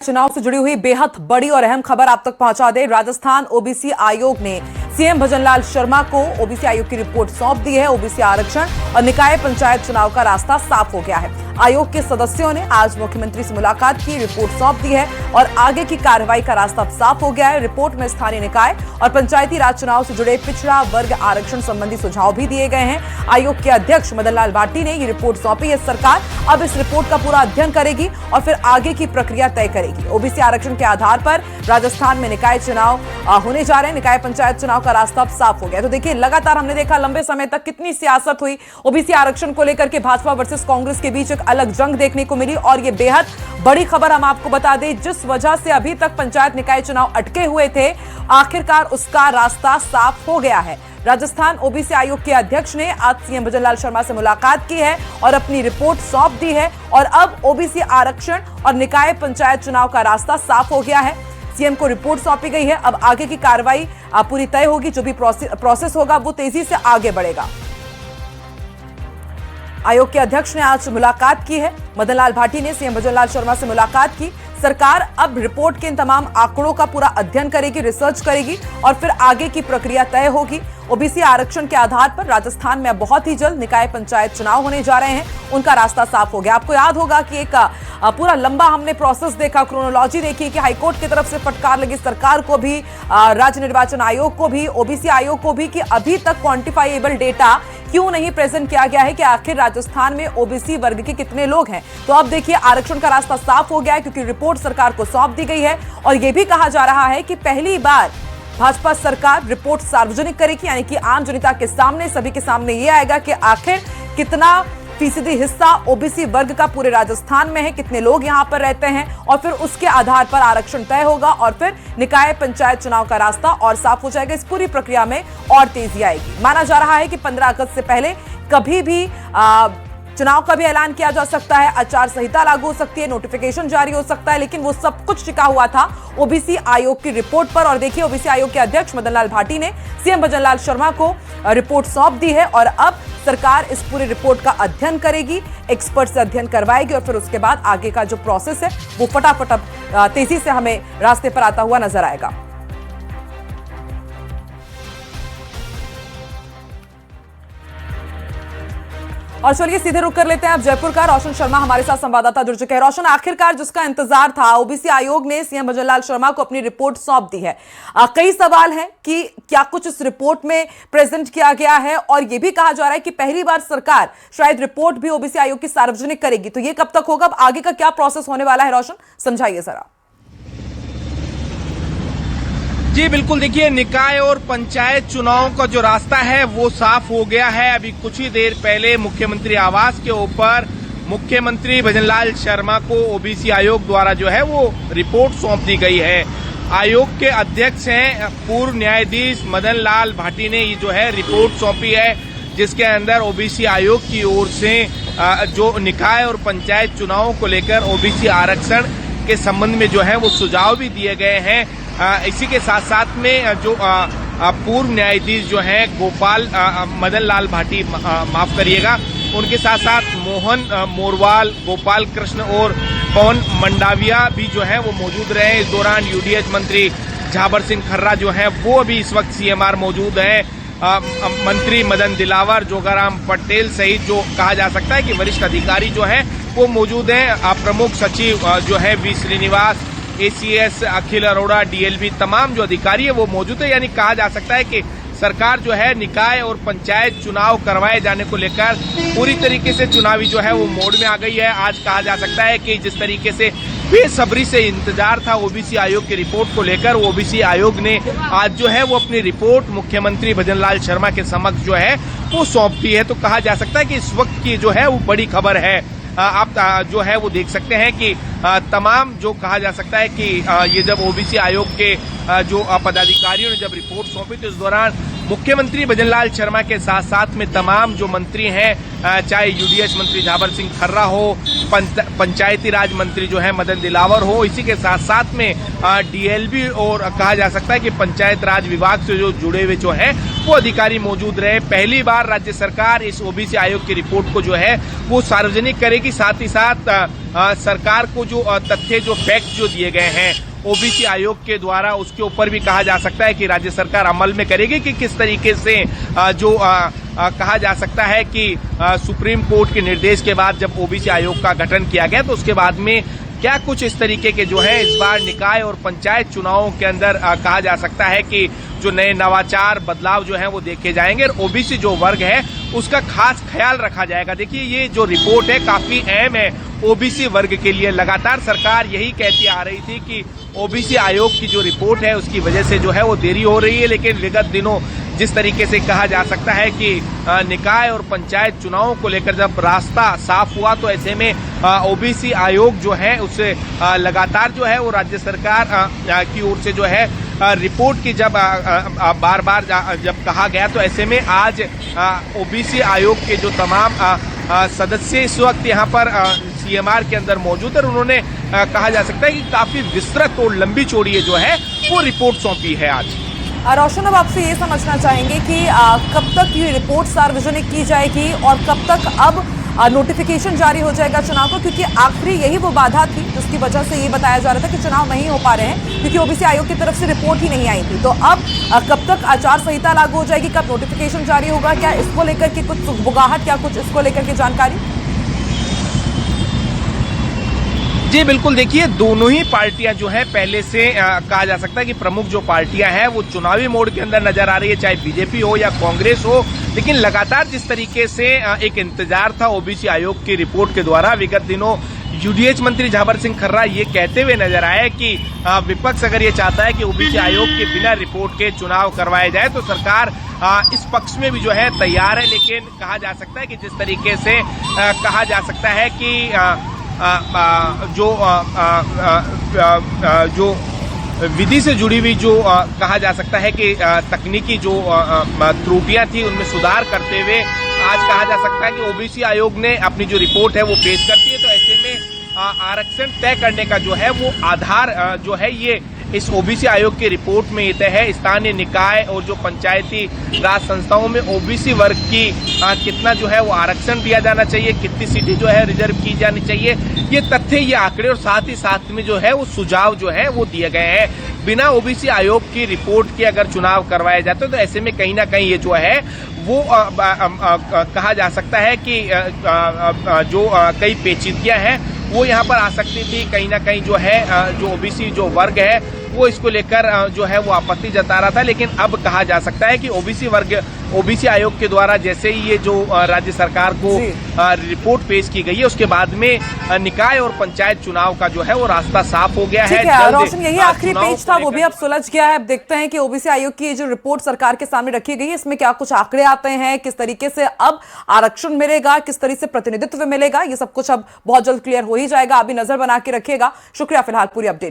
चुनाव से जुड़ी हुई बेहद बड़ी और अहम खबर आप तक पहुंचा दे। राजस्थान ओबीसी आयोग ने सीएम भजनलाल शर्मा को ओबीसी आयोग की रिपोर्ट सौंप दी है। ओबीसी आरक्षण और निकाय पंचायत चुनाव का रास्ता साफ हो गया है। आयोग के सदस्यों ने आज मुख्यमंत्री से मुलाकात की, रिपोर्ट सौंप दी है और आगे की कार्रवाई का रास्ता साफ हो गया है। रिपोर्ट में स्थानीय निकाय और पंचायती राज चुनाव से जुड़े पिछड़ा वर्ग आरक्षण संबंधी सुझाव भी दिए गए हैं। आयोग के अध्यक्ष मदन लाल भाटी ने ये रिपोर्ट सौंपी है। सरकार अब इस रिपोर्ट का पूरा अध्ययन करेगी और फिर आगे की प्रक्रिया तय करेगी। ओबीसी आरक्षण के आधार पर राजस्थान में निकाय चुनाव होने जा रहे हैं। निकाय पंचायत चुनाव का रास्ता अब साफ हो गया। तो देखिए, लगातार हमने देखा लंबे समय तक कितनी सियासत हुई ओबीसी आरक्षण को लेकर के। भाजपा वर्सेस कांग्रेस के बीच एक अलग जंग देखने को मिली और ये बेहद बड़ी खबर हम आपको बता दें। जिस वजह से अभी तक पंचायत निकाय चुनाव अटके हुए थे, आखिरकार उसका रास्ता साफ हो गया है। राजस्थान ओबीसी आयोग के अध्यक्ष ने आज सीएम भजनलाल शर्मा से मुलाकात की है और अपनी रिपोर्ट सौंप दी है और अब ओबीसी आरक्षण और निकाय पंचायत चुनाव का रास्ता साफ हो गया है। सीएम को रिपोर्ट सौंपी गई है। अब आगे की कार्रवाई पूरी तय होगी। जो भी प्रोसेस होगा वो तेजी से आगे बढ़ेगा। आयोग के अध्यक्ष ने आज मुलाकात की है। मदन लाल भाटी ने सीएम भजनलाल शर्मा से मुलाकात की। सरकार अब रिपोर्ट के इन तमाम आंकड़ों का पूरा अध्ययन करेगी, रिसर्च करेगी और फिर आगे की प्रक्रिया तय होगी। ओबीसी आरक्षण के आधार पर राजस्थान में बहुत ही जल्द निकाय पंचायत चुनाव होने जा रहे हैं। उनका रास्ता साफ हो गया। आपको याद होगा कि एक पूरा लंबा हमने प्रोसेस देखा, क्रोनोलॉजी देखी कि हाईकोर्ट की तरफ से फटकार लगी सरकार को भी, राज्य निर्वाचन आयोग को भी, ओबीसी आयोग को भी कि अभी तक क्वांटिफाइबल डेटा क्यों नहीं प्रेजेंट किया गया है कि आखिर राजस्थान में ओबीसी वर्ग के कितने लोग हैं। तो अब देखिए, आरक्षण का रास्ता साफ हो गया है क्योंकि रिपोर्ट सरकार को सौंप दी गई है और यह भी कहा जा रहा है कि पहली बार भाजपा सरकार रिपोर्ट सार्वजनिक करेगी, यानी कि आम जनता के सामने, सभी के सामने यह आएगा कि आखिर कितना फीसदी हिस्सा ओबीसी वर्ग का पूरे राजस्थान में है, कितने लोग यहां पर रहते हैं और फिर उसके आधार पर आरक्षण तय होगा और फिर निकाय पंचायत चुनाव का रास्ता और साफ हो जाएगा। इस पूरी प्रक्रिया में और तेजी आएगी। माना जा रहा है कि 15 अगस्त से पहले कभी भी चुनाव का भी ऐलान किया जा सकता है, आचार संहिता लागू हो सकती है, नोटिफिकेशन जारी हो सकता है, लेकिन वो सब कुछ टिका हुआ था ओबीसी आयोग की रिपोर्ट पर। और देखिए, ओबीसी आयोग के अध्यक्ष मदन लाल भाटी ने सीएम भजनलाल शर्मा को रिपोर्ट सौंप दी है और अब सरकार इस पूरी रिपोर्ट का अध्ययन करेगी, एक्सपर्ट से अध्ययन करवाएगी और फिर उसके बाद आगे का जो प्रोसेस है वो फटाफट तेजी से हमें रास्ते पर आता हुआ नजर आएगा। और चलिए सीधे रुक कर लेते हैं आप जयपुर का। रोशन शर्मा हमारे साथ संवाददाता जुड़ चुके हैं। रोशन, आखिरकार जिसका इंतजार था, ओबीसी आयोग ने सीएम भजनलाल शर्मा को अपनी रिपोर्ट सौंप दी है। कई सवाल हैं कि क्या कुछ इस रिपोर्ट में प्रेजेंट किया गया है और यह भी कहा जा रहा है कि पहली बार सरकार शायद रिपोर्ट भी ओबीसी आयोग की सार्वजनिक करेगी। तो यह कब तक होगा? अब आगे का क्या प्रोसेस होने वाला है? रोशन, समझाइए जरा। जी बिल्कुल, देखिए, निकाय और पंचायत चुनाव का जो रास्ता है वो साफ हो गया है। अभी कुछ ही देर पहले मुख्यमंत्री आवास के ऊपर मुख्यमंत्री भजनलाल शर्मा को ओबीसी आयोग द्वारा जो है वो रिपोर्ट सौंप दी गई है। आयोग के अध्यक्ष हैं पूर्व न्यायाधीश मदन लाल भाटी ने ये जो है रिपोर्ट सौंपी है, जिसके अंदर ओबीसी आयोग की ओर से जो निकाय और पंचायत चुनाव को लेकर ओबीसी आरक्षण के संबंध में जो है वो सुझाव भी दिए गए हैं। इसी के साथ साथ में जो पूर्व न्यायाधीश जो हैं गोपाल मदन लाल भाटी, माफ करिएगा, उनके साथ साथ मोहन मोरवाल, गोपाल कृष्ण और पवन मंडाविया भी जो है वो मौजूद रहे। इस दौरान यूडीएच मंत्री झाबर सिंह खर्रा जो है वो भी इस वक्त सीएमआर मौजूद हैं। मंत्री मदन दिलावर, जोगाराम पटेल सहित जो कहा जा सकता है कि वरिष्ठ अधिकारी जो है वो मौजूद हैं। प्रमुख सचिव जो है V Srinivas, ACS Akhil Arora, DLB, तमाम जो अधिकारी है वो मौजूद है। यानी कहा जा सकता है कि सरकार जो है निकाय और पंचायत चुनाव करवाए जाने को लेकर पूरी तरीके से चुनावी जो है वो मोड में आ गई है। आज कहा जा सकता है कि जिस तरीके से बेसब्री से इंतजार था ओबीसी आयोग की रिपोर्ट को लेकर, ओबीसी आयोग ने आज जो है वो अपनी रिपोर्ट मुख्यमंत्री भजनलाल शर्मा के समक्ष जो है वो सौंप दी है। तो कहा जा सकता है कि इस वक्त की जो है वो बड़ी खबर है। आप जो है वो देख सकते हैं कि तमाम जो कहा जा सकता है कि ये जब ओबीसी आयोग के जो पदाधिकारियों ने जब रिपोर्ट सौंपी तो इस दौरान मुख्यमंत्री भजनलाल शर्मा के साथ साथ में तमाम जो मंत्री हैं, चाहे यूडीएच मंत्री झावर सिंह खर्रा हो, पंचायती राज मंत्री जो है मदन दिलावर हो, इसी के साथ साथ में डीएलबी और कहा जा सकता है कि पंचायत राज विभाग से जो जुड़े हुए जो है वो अधिकारी मौजूद रहे। पहली बार राज्य सरकार इस ओबीसी आयोग की रिपोर्ट को जो है वो सार्वजनिक करेगी। साथ ही साथ सरकार को जो तथ्य, जो फैक्ट जो दिए गए हैं ओबीसी आयोग के द्वारा, उसके ऊपर भी कहा जा सकता है कि राज्य सरकार अमल में करेगी कि किस तरीके से जो कहा जा सकता है कि सुप्रीम कोर्ट के निर्देश के बाद जब ओबीसी आयोग का गठन किया गया तो उसके बाद में क्या कुछ इस तरीके के जो है इस बार निकाय और पंचायत चुनावों के अंदर कहा जा सकता है कि जो नए नवाचार बदलाव जो है वो देखे जाएंगे और ओबीसी जो वर्ग है उसका खास ख्याल रखा जाएगा। देखिए, ये जो रिपोर्ट है काफी अहम है ओबीसी वर्ग के लिए। लगातार सरकार यही कहती आ रही थी कि ओबीसी आयोग की जो रिपोर्ट है उसकी वजह से जो है वो देरी हो रही है, लेकिन विगत दिनों जिस तरीके से कहा जा सकता है कि निकाय और पंचायत चुनावों को लेकर जब रास्ता साफ हुआ तो ऐसे में ओबीसी आयोग जो है उसे लगातार जो है वो राज्य सरकार की ओर से जो है रिपोर्ट की जब बार बार जब कहा गया तो ऐसे में आज ओबीसी आयोग के जो तमाम सदस्य इस वक्त यहाँ पर सीएमआर के अंदर मौजूद है और उन्होंने कहा जा सकता है कि काफी विस्तृत और लंबी चौड़ी जो है वो रिपोर्ट सौंपी है आज। रोशन, अब आपसे ये समझना चाहेंगे कि कब तक ये रिपोर्ट सार्वजनिक की जाएगी और कब तक अब नोटिफिकेशन जारी हो जाएगा चुनाव को, क्योंकि आखिरी यही वो बाधा थी जिसकी वजह से ये बताया जा रहा था कि चुनाव नहीं हो पा रहे हैं क्योंकि ओबीसी आयोग की तरफ से रिपोर्ट ही नहीं आई थी। तो अब कब तक आचार संहिता लागू हो जाएगी, कब नोटिफिकेशन जारी होगा, क्या इसको लेकर के कुछ बुगाहट, क्या कुछ इसको लेकर के जानकारी? जी बिल्कुल, देखिए दोनों ही पार्टियां जो है पहले से कहा जा सकता है कि प्रमुख जो पार्टियां हैं वो चुनावी मोड के अंदर नजर आ रही है, चाहे बीजेपी हो या कांग्रेस हो। लेकिन लगातार जिस तरीके से एक इंतजार था ओबीसी आयोग की रिपोर्ट के द्वारा, विगत दिनों यूडीएच मंत्री झावर सिंह खर्रा ये कहते हुए नजर आए कि विपक्ष अगर ये चाहता है कि ओबीसी आयोग के बिना रिपोर्ट के चुनाव करवाए जाए तो सरकार इस पक्ष में भी जो है तैयार है। लेकिन कहा जा सकता है कि जिस तरीके से कहा जा सकता है कि जो विधि से जुड़ी हुई जो कहा जा सकता है कि तकनीकी जो त्रुटियां थी उनमें सुधार करते हुए आज कहा जा सकता है कि ओबीसी आयोग ने अपनी जो रिपोर्ट है वो पेश करती है। तो ऐसे में आरक्षण तय करने का जो है वो आधार जो है ये इस ओबीसी आयोग की रिपोर्ट में ये तय है। स्थानीय निकाय और जो पंचायती राज संस्थाओं में ओबीसी वर्ग की कितना जो है वो आरक्षण दिया जाना चाहिए, कितनी सीटें जो है रिजर्व की जानी चाहिए, ये तथ्य, ये आंकड़े और साथ ही साथ में जो है वो सुझाव जो है वो दिए गए हैं। बिना ओबीसी आयोग की रिपोर्ट के अगर चुनाव करवाए जाते तो ऐसे में कहीं ना कहीं ये जो है वो कहा जा सकता है कि जो कई पेचीदगियां हैं वो यहाँ पर आ सकती थी। कहीं ना कहीं जो है जो ओबीसी जो वर्ग है वो इसको लेकर जो है वो आपत्ति जता रहा था। लेकिन अब कहा जा सकता है कि ओबीसी आयोग के द्वारा जैसे ही ये जो राज्य सरकार को रिपोर्ट पेश की गई है उसके बाद में निकाय और पंचायत चुनाव का जो है वो रास्ता साफ हो गया है। रोशन, यही आखिरी पेज था, वो भी अब सुलझ गया है। अब देखते हैं कि ओबीसी आयोग की जो रिपोर्ट सरकार के सामने रखी गई है इसमें क्या कुछ आंकड़े आते हैं, किस तरीके से अब आरक्षण मिलेगा, किस तरीके से प्रतिनिधित्व मिलेगा, ये सब कुछ अब बहुत जल्द क्लियर हो ही जाएगा। अभी नजर बना के रखिएगा। शुक्रिया फिलहाल पूरी अपडेट